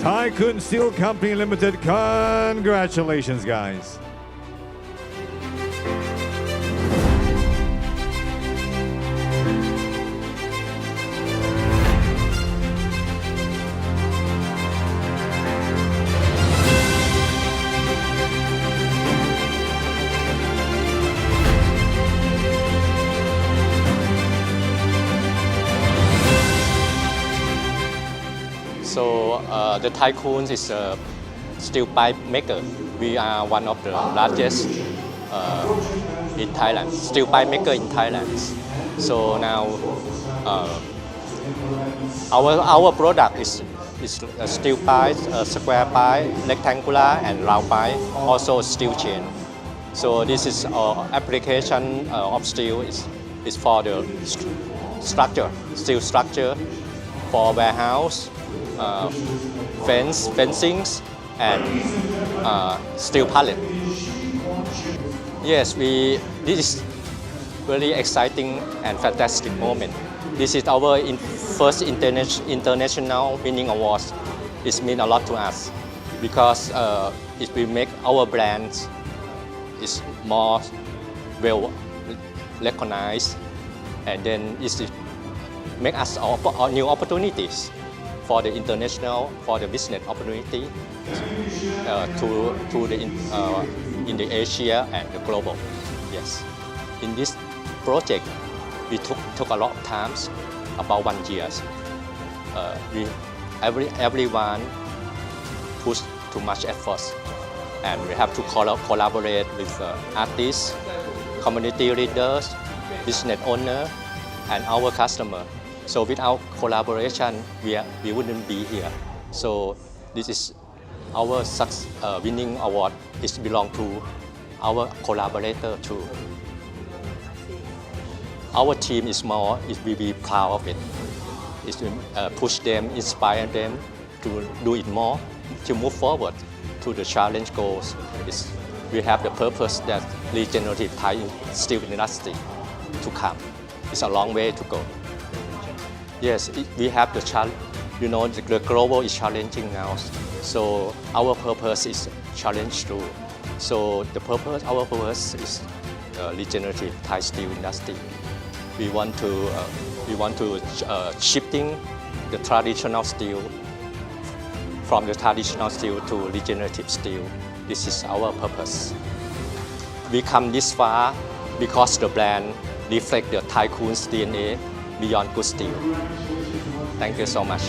THAIKOON Steel Company Limited, congratulations, guys. So the THAIKOON is a steel pipe maker. We are one of the largest in Thailand, steel pipe maker in Thailand. So now our product is a steel pipe, a square pipe, rectangular and round pipe, also steel chain. So this is application of steel is for the structure, steel structure for warehouse, fencings, and steel pallet. Yes, this is very exciting and fantastic moment. This is our first international winning awards. It means a lot to us because it will make our brand is more well recognized, and then it make us new opportunities for the international, for the business opportunity to the in the Asia and the global. Yes, in this project we took a lot of times, about 1 year. Everyone pushed too much effort, and we have to collaborate with artists, community leaders, business owner, and our customer. So without collaboration, we wouldn't be here. So this is our winning award. It belongs to our collaborator too. Our team is more. We be proud of it. It push them, inspire them to do it more, to move forward to the challenge goals. We have the purpose that regenerative Thai steel industry to come. It's a long way to go. Yes, we have the challenge. You know, the global is challenging now. So our purpose is challenge too. So our purpose is regenerative Thai steel industry. We want to shifting the traditional steel from the traditional steel to regenerative steel. This is our purpose. We come this far because the brand reflects the THAIKOON's DNA beyond good steel. Thank you so much.